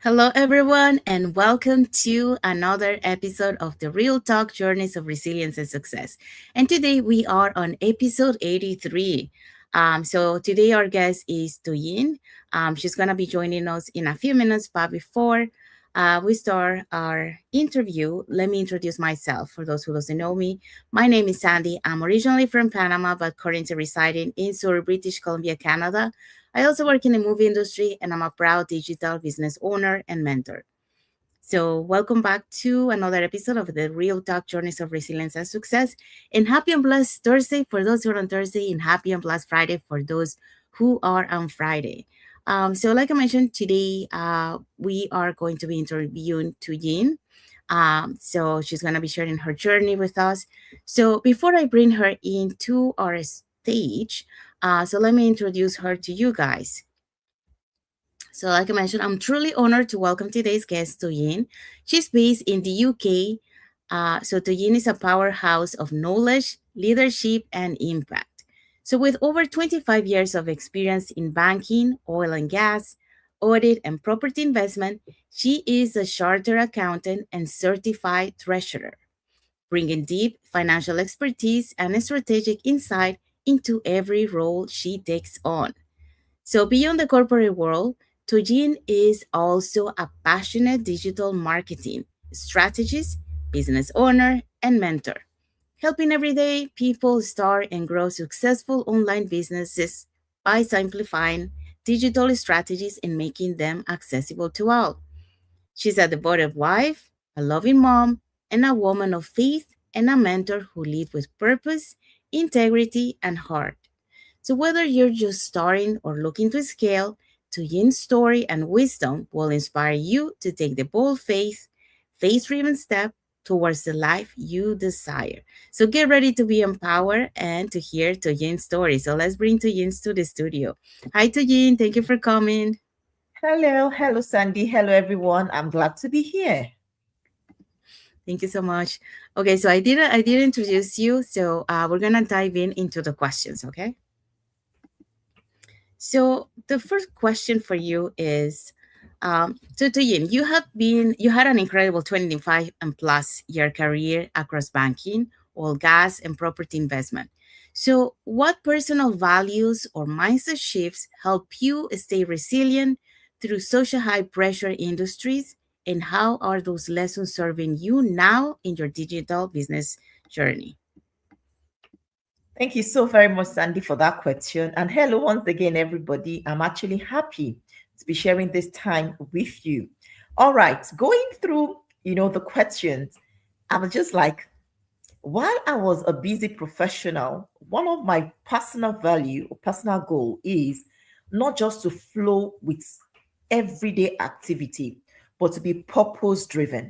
Hello, everyone, and welcome to another episode of the Real Talk Journeys of Resilience and Success. And today we are on episode 83. So today our guest is Toyin. She's going to be joining us in a few minutes, but before we start our interview, let me introduce myself. For those who doesn't know me, my name is Sandy. I'm originally from Panama, but currently residing in Surrey, British Columbia, Canada. I also work in the movie industry and I'm a proud digital business owner and mentor. So, welcome back to another episode of the Real Talk Journeys of Resilience and Success. And happy and blessed Thursday for those who are on Thursday, and happy and blessed Friday for those who are on Friday. So, like I mentioned, today we are going to be interviewing Tuyin. So, she's going to be sharing her journey with us. So, before I bring her into our stage, so let me introduce her to you guys. So, like I mentioned, I'm truly honored to welcome today's guest, Toyin. She's based in the UK. So, Toyin is a powerhouse of knowledge, leadership, and impact. So, with over 25 years of experience in banking, oil and gas, audit, and property investment, she is a chartered accountant and certified treasurer, bringing deep financial expertise and strategic insight into every role she takes on. So, beyond the corporate world, Tojin is also a passionate digital marketing strategist, business owner, and mentor, helping everyday people start and grow successful online businesses by simplifying digital strategies and making them accessible to all. She's a devoted wife, a loving mom, and a woman of faith and a mentor who lives with purpose, integrity, and heart. So, whether you're just starting or looking to scale, Tuyin's story and wisdom will inspire you to take the bold faith driven step towards the life you desire. So, get ready to be empowered and to hear Tuyin's story. So, let's bring Tuyin to the studio. Hi, Tuyin. Thank you for coming. Hello, Sandy. Hello, everyone. I'm glad to be here. Thank you so much. Okay, so I did introduce you. So, we're gonna dive into the questions. Okay. So the first question for you is, so Toyin, you had an incredible 25 and plus year career across banking, oil, gas, and property investment. So what personal values or mindset shifts help you stay resilient through such a high pressure industries? And how are those lessons serving you now in your digital business journey? Thank you so very much, Sandy, for that question. And hello, once again, everybody. I'm actually happy to be sharing this time with you. All right, going through, the questions, I was just like, while I was a busy professional, one of my personal value or personal goal is not just to flow with everyday activity, but to be purpose driven.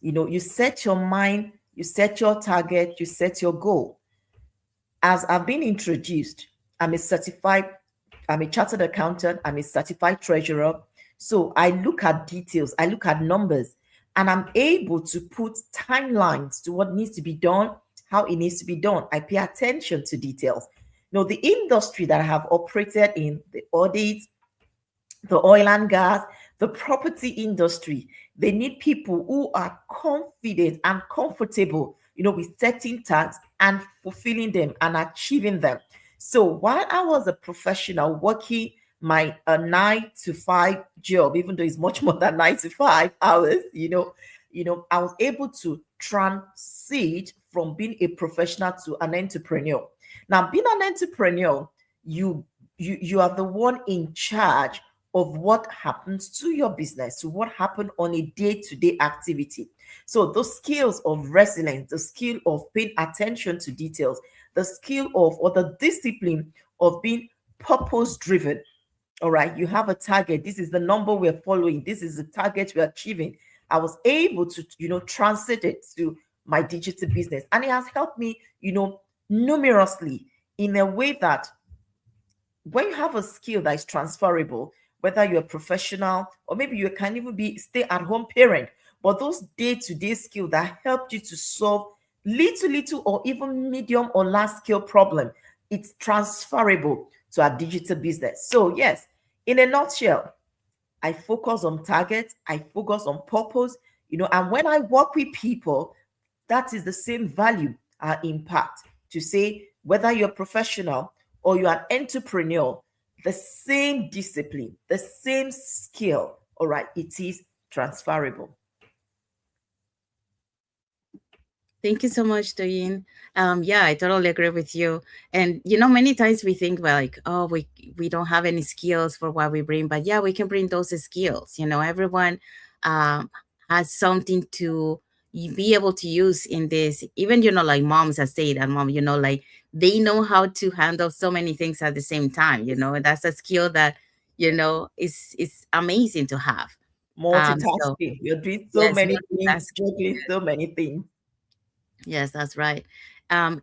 You set your mind, you set your target, you set your goal. As I've been introduced, I'm a chartered accountant, I'm a certified treasurer. So I look at details, I look at numbers, and I'm able to put timelines to what needs to be done, how it needs to be done. I pay attention to details. The industry that I have operated in, the audit, the oil and gas, the property industry, they need people who are confident and comfortable, with setting tasks and fulfilling them and achieving them. So while I was a professional working my 9 to 5 job, even though it's much more than 9 to 5 hours, I was able to transit from being a professional to an entrepreneur. Now, being an entrepreneur, you are the one in charge of what happens to your business, to what happened on a day-to-day activity. So those skills of resilience, the skill of paying attention to details, the skill of or the discipline of being purpose driven. All right, you have a target. This is the number we're following. This is the target we're achieving. I was able to, translate it to my digital business. And it has helped me, numerously in a way that when you have a skill that is transferable, whether you're a professional or maybe you can even be stay-at-home parent, but those day-to-day skills that helped you to solve little or even medium or large scale problem, it's transferable to our digital business. So yes, in a nutshell, I focus on targets, I focus on purpose, and when I work with people, that is the same value impact to say whether you're professional or you're an entrepreneur, the same discipline, the same skill, all right, it is transferable. Thank you so much, Toyin. Yeah, I totally agree with you. And many times we think, well, like, oh, we don't have any skills for what we bring, but yeah, we can bring those skills. Everyone um, has something to be able to use in this. Even like moms, as stay at mom, like they know how to handle so many things at the same time. That's a skill that is amazing to have. So Multitasking, you're doing so yes, many things, multitasking. juggling so many things. Yes, that's right. And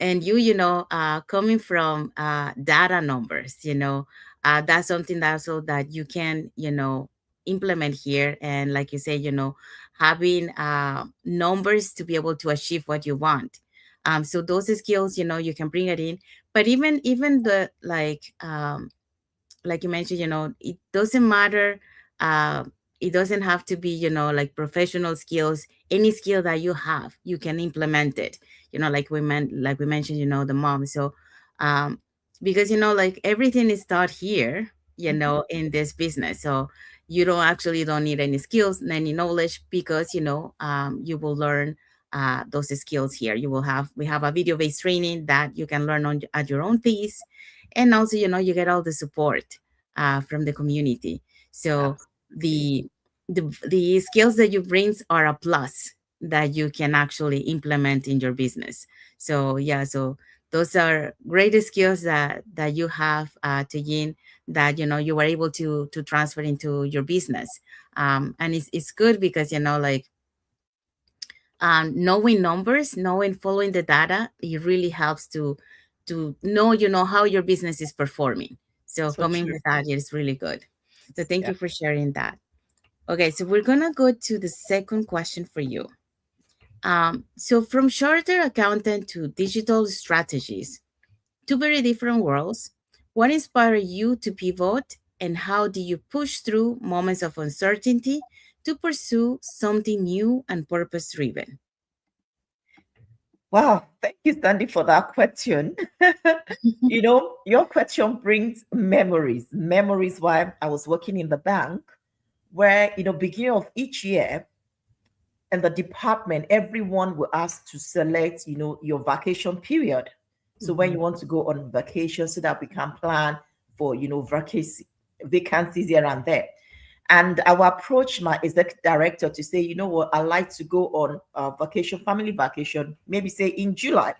coming from data numbers, that's something that also that you can, implement here. And like you say, having numbers to be able to achieve what you want. So those skills, you can bring it in. But even the like you mentioned, it doesn't matter. Uh, it doesn't have to be, like professional skills. Any skill that you have, you can implement it. Like we mentioned, the mom. So, um, because like everything is taught here, Mhm. in this business. So you don't need any skills, any knowledge, because you will learn those skills here. We have a video based training that you can learn on at your own pace, and also you get all the support from the community. So Absolutely. the the skills that you bring are a plus that you can actually implement in your business. So yeah, so those are great skills that you have to Yin, that you were able to transfer into your business. And it's good because like knowing numbers, knowing following the data, it really helps to know how your business is performing. So So coming true. with that is really good. So thank Yeah. you for sharing that. Okay, so we're gonna go to the second question for you. So from chartered accountant to digital strategies, two very different worlds. What inspired you to pivot, and how do you push through moments of uncertainty to pursue something new and purpose driven? Wow, thank you, Sandy, for that question. Your question brings memories while I was working in the bank, where, beginning of each year, and the department, everyone will ask to select, your vacation period. So when you Mhm. want to go on vacation, so that we can plan for, vacancies here and there. And I will approach my executive director to say, you know what, I like to go on vacation, family vacation, maybe say in July.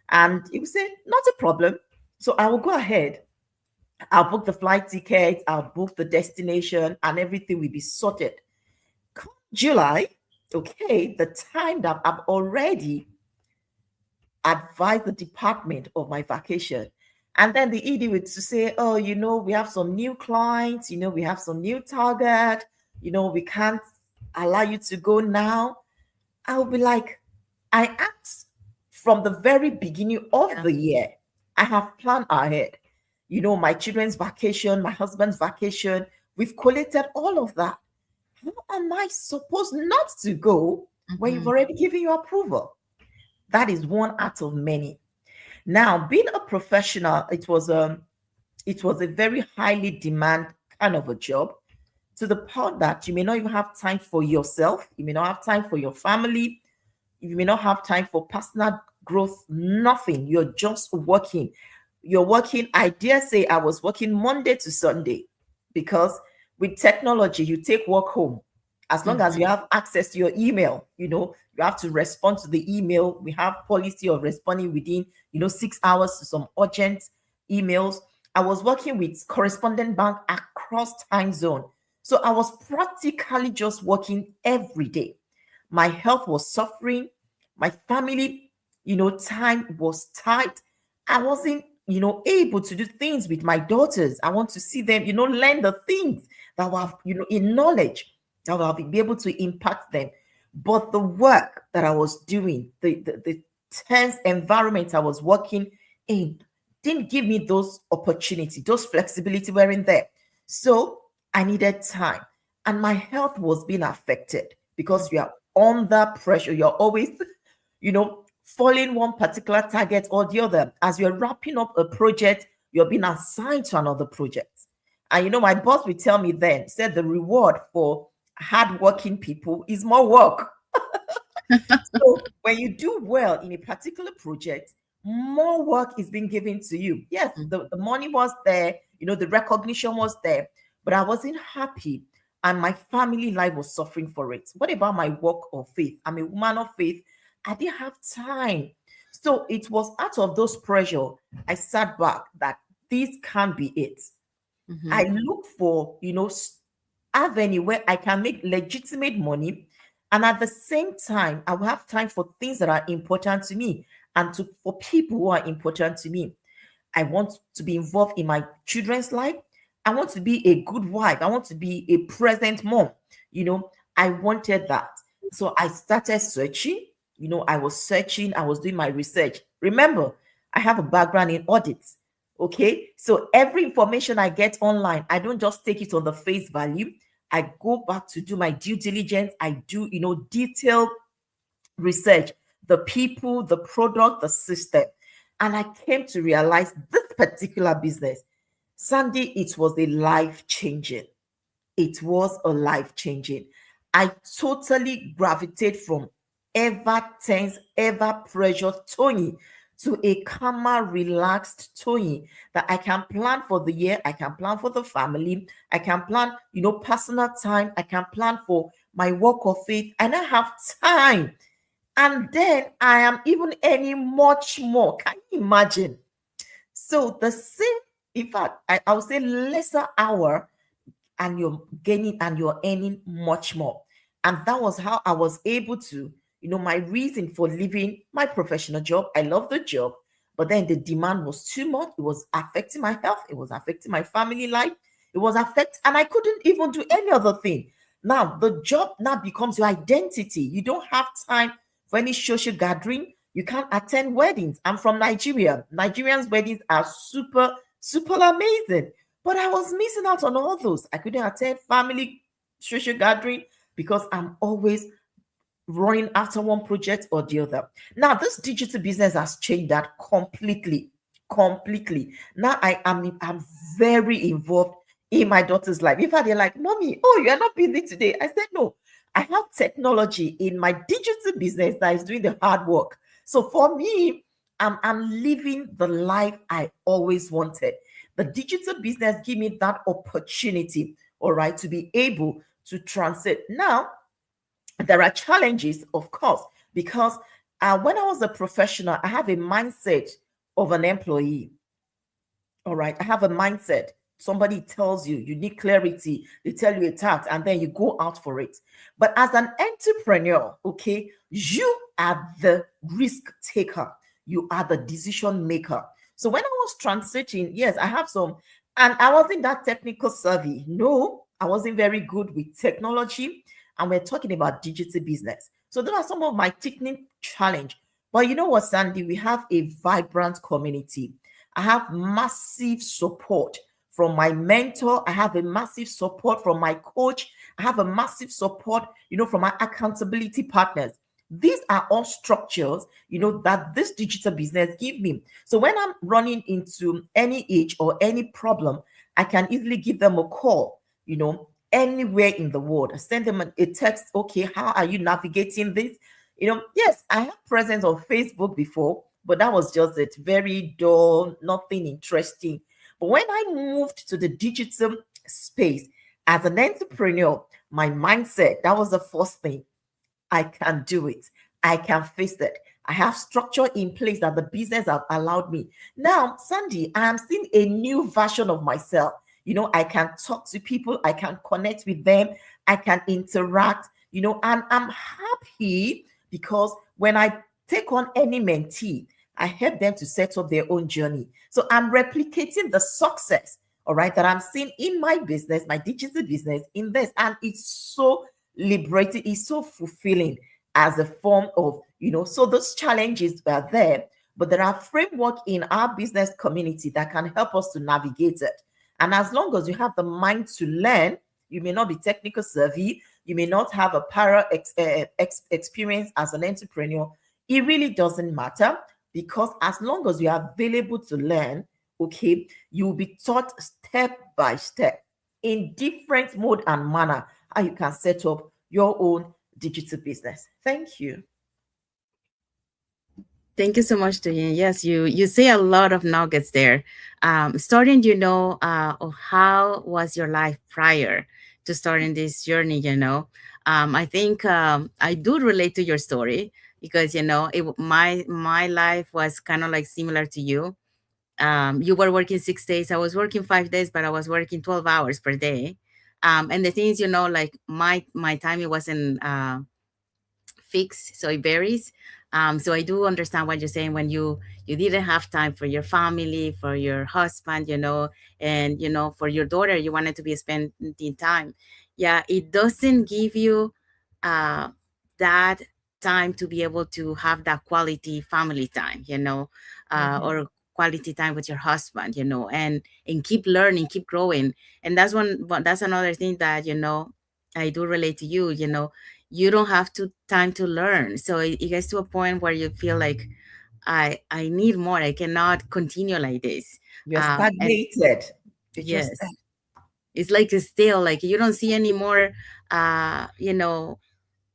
And he will say, not a problem. So I will go ahead. I'll book the flight ticket, I'll book the destination, and everything will be sorted. Come July, okay, the time that I've already advised the department of my vacation. And then the ED would to say, oh, we have some new clients, we have some new target, we can't allow you to go now. I'll be like, I asked from the very beginning of Yeah. the year. I have planned ahead. My children's vacation, my husband's vacation, we've collated all of that. How am I supposed not to go when you've Mhm. already given your approval? That is one out of many. Now, being a professional, it was a very highly demand kind of a job, to the point that you may not even have time for yourself, you may not have time for your family, you may not have time for personal growth, nothing. You're just working. You're working. I dare say I was working Monday to Sunday, because with technology, you take work home. As long as you Mhm. have access to your email, you have to respond to the email. We have policy of responding within, 6 hours to some urgent emails. I was working with correspondent bank across time zone. So I was practically just working every day. My health was suffering. My family, time was tight. I wasn't, able to do things with my daughters. I want to see them, learn the things that were, in knowledge that will be able to impact them. But the work that I was doing, the tense environment I was working in, didn't give me those opportunity, those flexibility were in there. So I needed time. and my health was being affected because you are under pressure. You're always, following one particular target or the other. As you're wrapping up a project, you're being assigned to another project. And my boss would tell me then, said the reward for hardworking people is more work. So when you do well in a particular project, more work is being given to you. Yes, the money was there, the recognition was there, but I wasn't happy and my family life was suffering for it. What about my work of faith? I'm a woman of faith. I didn't have time. So it was out of those pressure, I sat back that this can't be it. I Mm-hmm. look for, avenue where I can make legitimate money. And at the same time, I will have time for things that are important to me and for people who are important to me. I want to be involved in my children's life. I want to be a good wife. I want to be a present mom. I wanted that. So I started searching. I was searching, I was doing my research. Remember, I have a background in audits. Okay. So every information I get online, I don't just take it on the face value. I go back to do my due diligence. I do, detailed research, the people, the product, the system. And I came to realize this particular business, Sandy, it was a life changing. It was a life changing. I totally gravitate from ever tense, ever pressured Tony to a calmer, relaxed Tony that I can plan for the year, I can plan for the family, I can plan, personal time, I can plan for my work of faith, and I have time. And then I am even earning much more. Can you imagine? So the same, in fact, I would say lesser hour and you're gaining and you're earning much more. And that was how I was able to, my reason for leaving my professional job. I love the job, but then the demand was too much. It was affecting my health, it was affecting my family life, it was affecting, and I couldn't even do any other thing. Now, the job now becomes your identity. You don't have time for any social gathering. You can't attend weddings. I'm from Nigeria. Nigerians' weddings are super, super amazing. But I was missing out on all those. I couldn't attend family social gathering because I'm always running after one project or the other. Now, this digital business has changed that completely. Completely. Now I'm very involved in my daughter's life. In fact, they're like, Mommy, oh, you are not busy today. I said, no, I have technology in my digital business that is doing the hard work. So for me, I'm living the life I always wanted. The digital business give me that opportunity, all right, to be able to transit. Now, there are challenges, of course, because when I was a professional, I have a mindset of an employee. All right, I have a mindset. Somebody tells you, you need clarity, they tell you a task, and then you go out for it. But as an entrepreneur, okay, you are the risk taker, you are the decision maker. So when I was transiting, yes, I have some, and I wasn't that technical savvy. No, I wasn't very good with technology. And we're talking about digital business. So those are some of my technical challenge. But you know what, Sandy? We have a vibrant community. I have massive support from my mentor. I have a massive support from my coach. I have a massive support, from my accountability partners. These are all structures, that this digital business give me. So when I'm running into any age or any problem, I can easily give them a call, anywhere in the world. I send them a text. Okay, how are you navigating this? Yes, I have presence on Facebook before, but that was just it. Very dull, nothing interesting. But when I moved to the digital space as an entrepreneur, my mindset, that was the first thing. I can do it. I can face it. I have structure in place that the business have allowed me. Now, Sandy, I am seeing a new version of myself. I can talk to people, I can connect with them, I can interact, and I'm happy because when I take on any mentee, I help them to set up their own journey. So I'm replicating the success, all right, that I'm seeing in my business, my digital business, in this. And it's so liberating, it's so fulfilling as a form of, so those challenges are there, but there are framework in our business community that can help us to navigate it. And as long as you have the mind to learn, You may not be technical savvy. You may not have a experience as an entrepreneur. It really doesn't matter, because as long as you are available to learn, okay, you will be taught step by step in different mode and manner how you can set up your own digital business. Thank you. Thank you so much, Toyin. Yes, you say a lot of nuggets there. Starting, how was your life prior to starting this journey? I think I do relate to your story because my life was kind of like similar to you. You were working 6 days. I was working 5 days, but I was working 12 hours per day. And the things, like my time, it wasn't fixed, so it varies. So I do understand what you're saying when you didn't have time for your family, for your husband, and for your daughter, you wanted to be spending time. Yeah, it doesn't give you uh, that time to be able to have that quality family time, Mhm. or quality time with your husband, and keep learning, keep growing. And that's another thing that I do relate to you. You don't have to time to learn, so it gets to a point where you feel like I need more, I cannot continue like this. You're And stagnated. You're just yes, it's like still like you don't see any more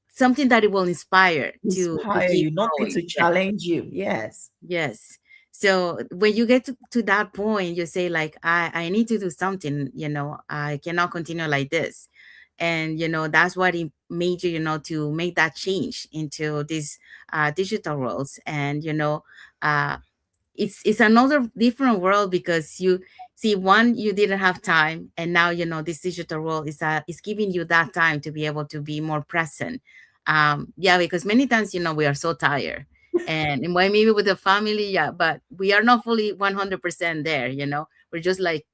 something that it will inspire to inspire keep you, nothing growing. to challenge you. Yes. Yes. So when you get to that point, you say like, I need to do something, I cannot continue like this. And, that's what it made you, to make that change into these digital roles. And, uh, it's another different world because you see, one, you didn't have time, and now this digital role is giving you that time to be able to be more present. Yeah, because many times we are so tired, and when maybe with the family, yeah, but we are not fully 100% there. We're just like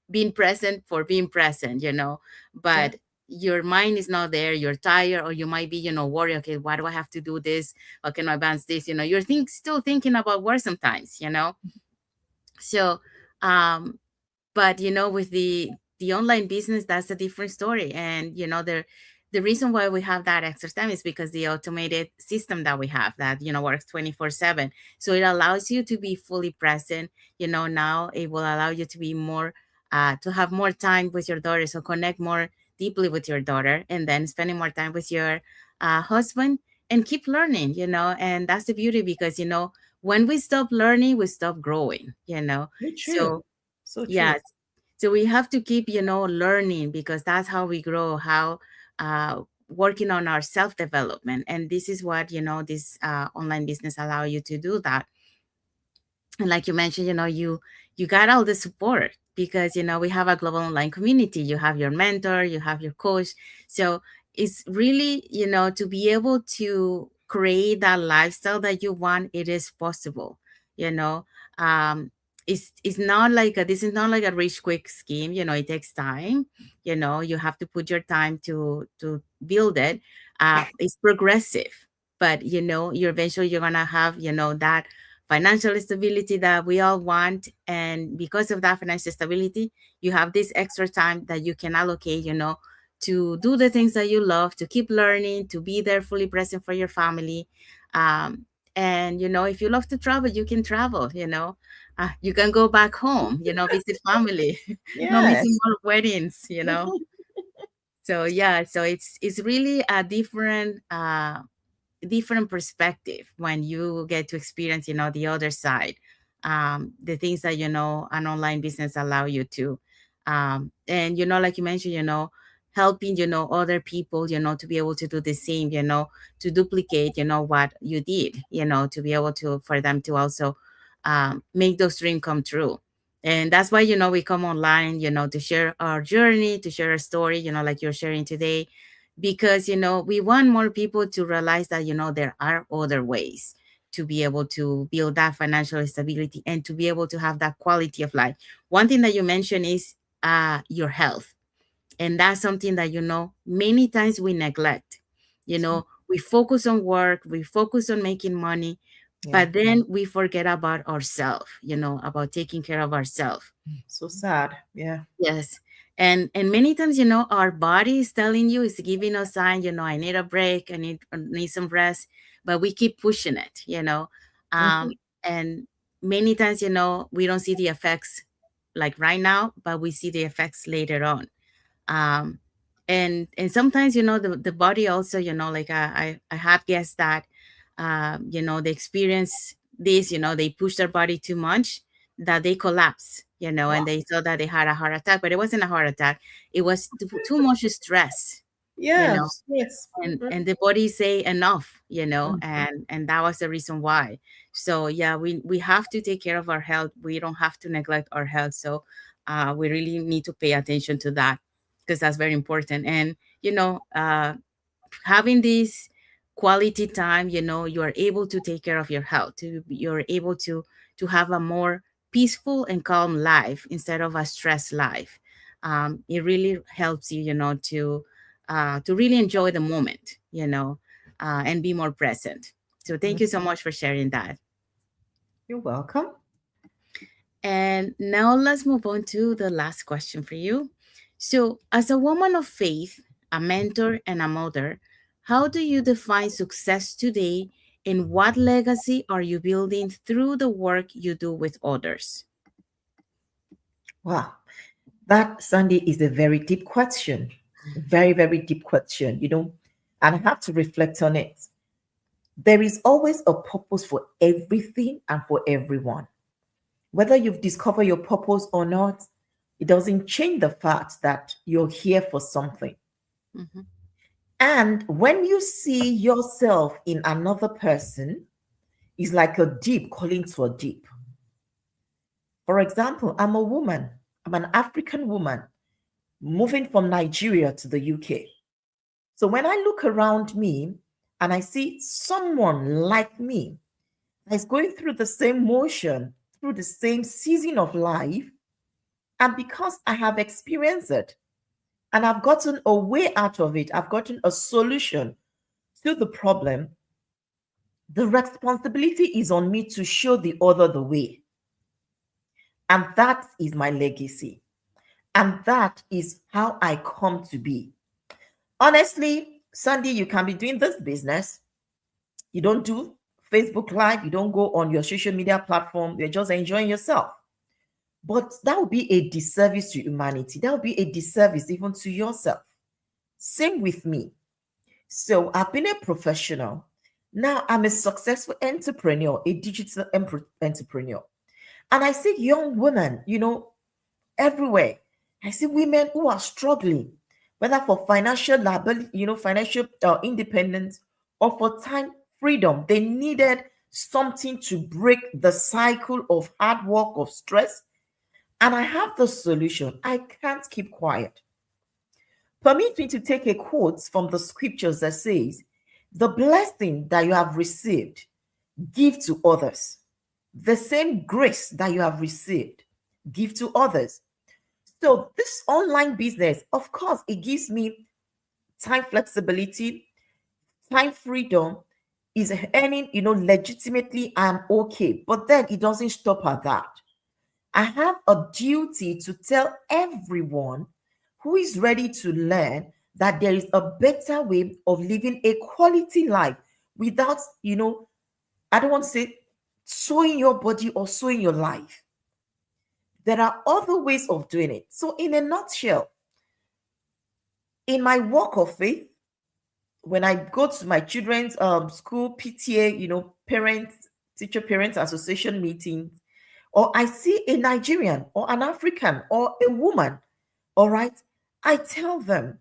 being present for being present. Yeah. But your mind is not there, you're tired, or you might be worried, okay, why do I have to do this, how can I advance this, you're still thinking about work sometimes. So um but with the online business, that's a different story. And the reason why we have that extra time is because the automated system that we have that works 24/7. So it allows you to be fully present. Now it will allow you to be more to have more time with your daughter, so connect more deeply with your daughter, and then spending more time with your husband, and keep learning. And that's the beauty, because when we stop learning, we stop growing. So true. So So true. yes. So we have to keep, learning, because that's how we grow, how working on our self-development. And this is what, this online business allow you to do that. And like you mentioned, you got all the support because we have a global online community. You have your mentor, you have your coach. So it's really, to be able to create that lifestyle that you want, it is possible. you know um it's not like this is not like a rich quick scheme. It takes time. You have to put your time to build it. It's progressive, but you're eventually you're gonna have that financial stability that we all want. And because of that financial stability, you have this extra time that you can allocate, to do the things that you love, to keep learning, to be there fully present for your family. Um, and, if you love to travel, you can travel, you can go back home, visit family, no missing Yes. more weddings. So yeah, so it's really a different perspective when you get to experience the other side, the things that an online business allow you to. And like you mentioned, helping other people, to be able to do the same, to duplicate what you did, to be able to for them to also make those dreams come true. And that's why we come online, to share our journey, to share a story, like you're sharing today, because we want more people to realize that there are other ways to be able to build that financial stability and to be able to have that quality of life. One thing that you mentioned is your health, and that's something that many times we neglect. We focus on work, we focus on making money, Yeah. but then we forget about ourselves, about taking care of ourselves. So sad. Yeah. Yes. And many times, our body is telling you, it's giving us sign, I need a break, I need some rest, but we keep pushing it, Mhm. and many times, we don't see the effects like right now, but we see the effects later on. um and sometimes, the body also, like I have guests that they experience this, they push their body too much, that they collapse, and Wow. they thought that they had a heart attack, but it wasn't a heart attack. It was too much stress, you know Yes, yes. and the body say enough, Mhm. and that was the reason why. So yeah, we have to take care of our health. We don't have to neglect our health. So we really need to pay attention to that, because that's very important. And having this quality time, you are able to take care of your health, you're able to have a more peaceful and calm life instead of a stressed life. It really helps you, to really enjoy the moment, and be more present. So thank you so much for sharing that. You're welcome. And now let's move on to the last question for you. So, as a woman of faith, a mentor, and a mother, how do you define success today, and what legacy are you building through the work you do with others? Wow. That, Sandy, is a very deep question. Very, very deep question, and I have to reflect on it. There is always a purpose for everything and for everyone. Whether you've discovered your purpose or not, it doesn't change the fact that you're here for something. Mhm, And when you see yourself in another person, it's like a deep calling to a deep. For example, I'm a woman, I'm an African woman moving from Nigeria to the UK. So when I look around me and I see someone like me that's going through the same motion, through the same season of life, and because I have experienced it and I've gotten a way out of it, I've gotten a solution to the problem, the responsibility is on me to show the other the way. And that is my legacy. And that is how I come to be. Honestly, Sandy, you can be doing this business. You don't do Facebook Live, you don't go on your social media platform, you're just enjoying yourself. But that would be a disservice to humanity. That would be a disservice even to yourself. Same with me. So I've been a professional. Now I'm a successful entrepreneur, a digital entrepreneur. And I see young women, everywhere. I see women who are struggling, whether for financial liability, financial independence, or for time freedom. They needed something to break the cycle of hard work, of stress. And I have the solution. I can't keep quiet. Permit me to take a quote from the scriptures that says, the blessing that you have received, give to others. The same grace that you have received, give to others. So this online business, of course, it gives me time flexibility, time freedom, is earning, legitimately, I'm okay. But then it doesn't stop at that. I have a duty to tell everyone who is ready to learn that there is a better way of living a quality life without, I don't want to say sowing your body or sowing your life. There are other ways of doing it. So, in a nutshell, in my walk of faith, when I go to my children's school PTA, parents, teacher parents association meetings, or I see a Nigerian or an African or a woman, all right, I tell them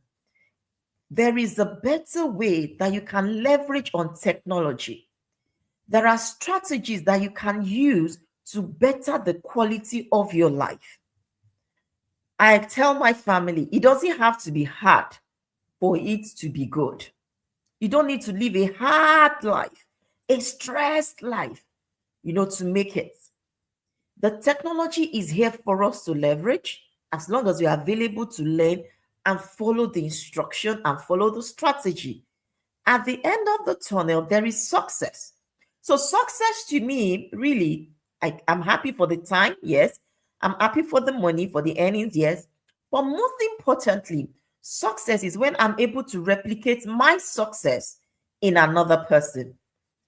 there is a better way that you can leverage on technology. There are strategies that you can use to better the quality of your life. I tell my family it doesn't have to be hard for it to be good. You don't need to live a hard life, a stressed life, to make it. The technology is here for us to leverage as long as we are available to learn and follow the instruction and follow the strategy. At the end of the tunnel, there is success. So, success to me, really, I'm happy for the time, yes. I'm happy for the money, for the earnings, yes. But most importantly, success is when I'm able to replicate my success in another person,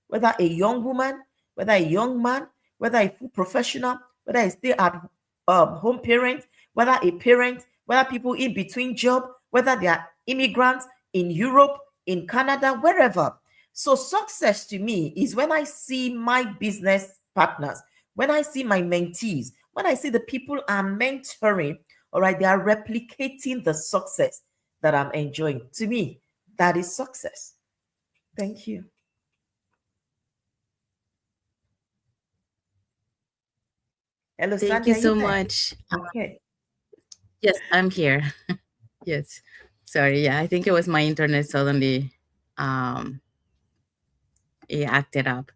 whether a young woman, whether a young man, whether a full professional, whether a stay at home parent, whether a parent, whether people in between job, whether they are immigrants in Europe, in Canada, wherever. So success to me is when I see my business partners, when I see my mentees, when I see the people I'm mentoring, all right, they are replicating the success that I'm enjoying. To me, that is success. Thank you. Hello, Thank Sandy, you are you so there? much. Okay. Yes, I'm here. Yes. Sorry. Yeah, I think it was my internet suddenly um, it acted up.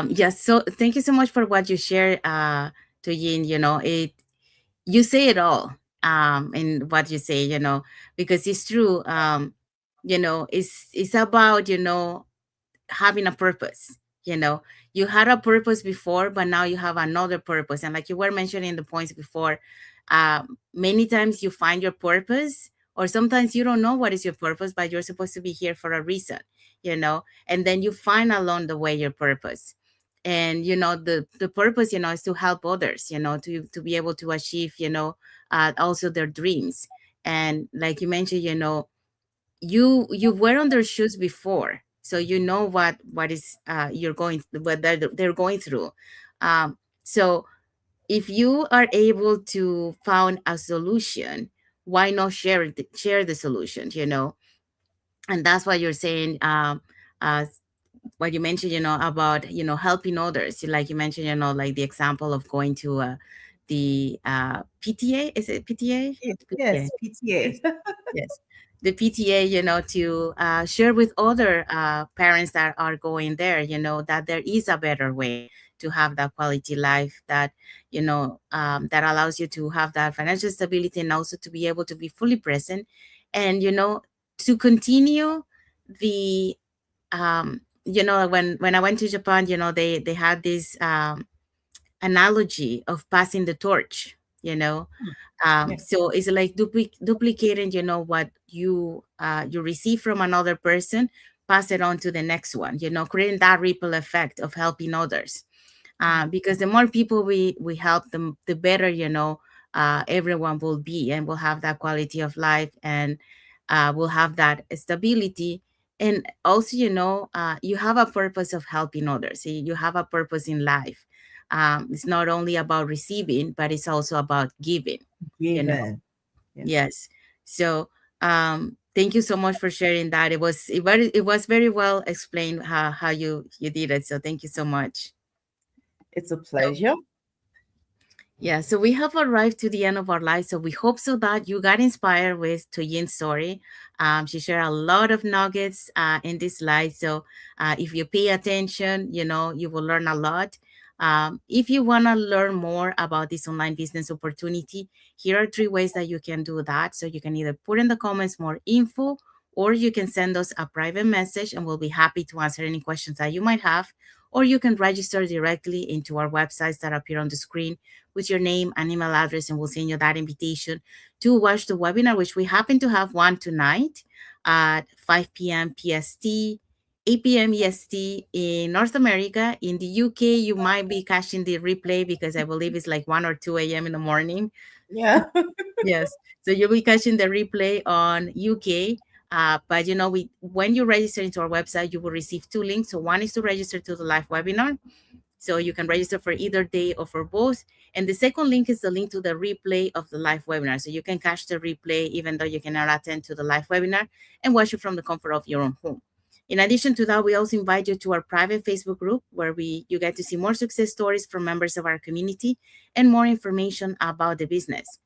Yes. So thank you so much for what you shared, Toyin. You say it all in what you say, because it's true. It's about, having a purpose. you know you had a purpose before, but now you have another purpose, and like you were mentioning the points before, many times you find your purpose, or sometimes you don't know what is your purpose, but you're supposed to be here for a reason. And then you find along the way your purpose. And the purpose, is to help others, to be able to achieve, also their dreams. And like you mentioned, you were on their shoes before, so you know what is you're going what they're going through. So if you are able to found a solution, why not share the solution, and that's why you're saying, uh what you mentioned, about, helping others. Like you mentioned, like the example of going to the PTA. Is it PTA? PTA. Yes, PTA. Yes. Yes. The PTA, to share with other parents that are going there, that there is a better way to have that quality life, that, that allows you to have that financial stability, and also to be able to be fully present, and, to continue the, when I went to Japan, they had this analogy of passing the torch, you know Yeah, so it's like duplicating, what you receive from another person, pass it on to the next one, creating that ripple effect of helping others. Because the more people we help them, the better, everyone will be, and will have that quality of life, and will have that stability. And also, you have a purpose of helping others. You have a purpose in life. It's not only about receiving, but it's also about giving. you know given. Yeah, yes. So thank you so much for sharing that. It was very well explained how you did it, so thank you so much. it's a So pleasure. yeah, so we have arrived to the end of our life. So we hope so that you got inspired with Toyin's story. She shared a lot of nuggets in this slide. So if you pay attention, you will learn a lot. If you want to learn more about this online business opportunity, here are three ways that you can do that. So you can either put in the comments more info, or you can send us a private message, and we'll be happy to answer any questions that you might have. Or you can register directly into our websites that appear on the screen with your name and email address, and we'll send you that invitation to watch the webinar, which we happen to have one tonight at 5 p.m. PST, 8 p.m. EST in North America. In the UK, you might be catching the replay because I believe it's like 1 or 2 a.m. in the morning. Yeah. Yes. So you'll be catching the replay on UK. But we when you register into our website, you will receive two links. So one is to register to the live webinar, so you can register for either day or for both. And the second link is the link to the replay of the live webinar. So you can catch the replay even though you cannot attend to the live webinar, and watch it from the comfort of your own home. In addition to that, we also invite you to our private Facebook group, where you get to see more success stories from members of our community and more information about the business.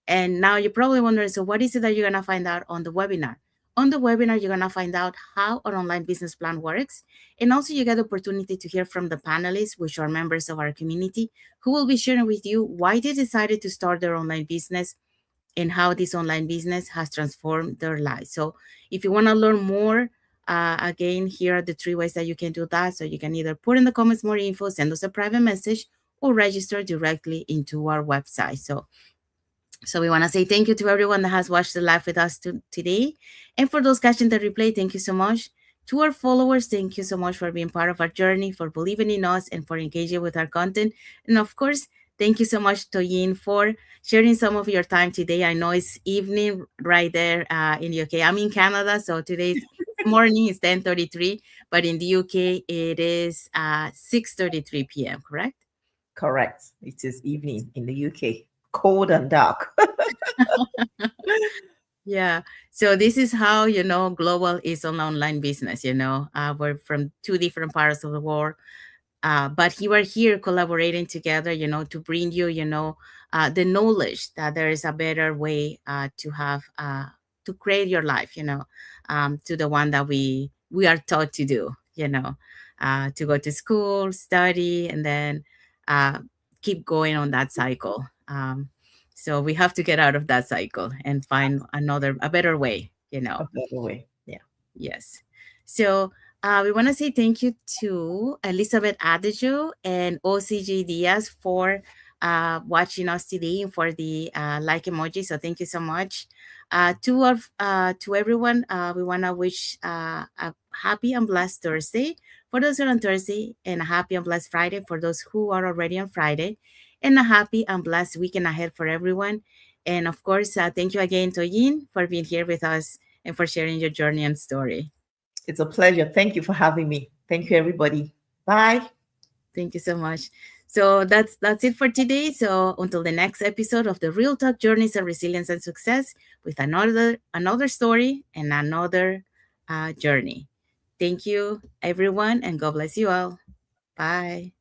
And now you're probably wondering, so what is it that you're going to find out on the webinar? On the webinar, you're going to find out how an online business plan works. And also you get the opportunity to hear from the panelists, which are members of our community, who will be sharing with you why they decided to start their online business and how this online business has transformed their lives. So if you want to learn more, again, here are the three ways that you can do that. So you can either put in the comments more info, send us a private message, or register directly into our website. So So we want to say thank you to everyone that has watched the live with us today. And for those catching the replay, thank you so much. To our followers, thank you so much for being part of our journey, for believing in us, and for engaging with our content. And of course, thank you so much, Toyin, for sharing some of your time today. I know it's evening right there in the UK. I'm in Canada, so today's morning is 10:33, but in the UK it is 6:33 p.m., correct? Correct. It is evening in the UK, cold and dark. Yeah. So this is how, global is an online business, we're from two different parts of the world. But we are here collaborating together, to bring you, the knowledge that there is a better way to create your life, to the one that we are taught to do, to go to school, study, and then uh, keep going on that cycle. So we have to get out of that cycle and find a better way, A better way. Yeah. Yes. So we want to say thank you to Elizabeth Adejo and OCG Diaz for watching us today and for the like emoji. So thank you so much. To everyone, we want to wish a happy and blessed Thursday for those who are on Thursday, and a happy and blessed Friday for those who are already on Friday, and a happy and blessed weekend ahead for everyone. And of course, thank you again, Toyin, for being here with us and for sharing your journey and story. It's a pleasure. Thank you for having me. Thank you, everybody. Bye. Thank you so much. So that's it for today. So until the next episode of the Real Talk Journeys of Resilience and Success with another story and another journey. Thank you, everyone, and God bless you all. Bye.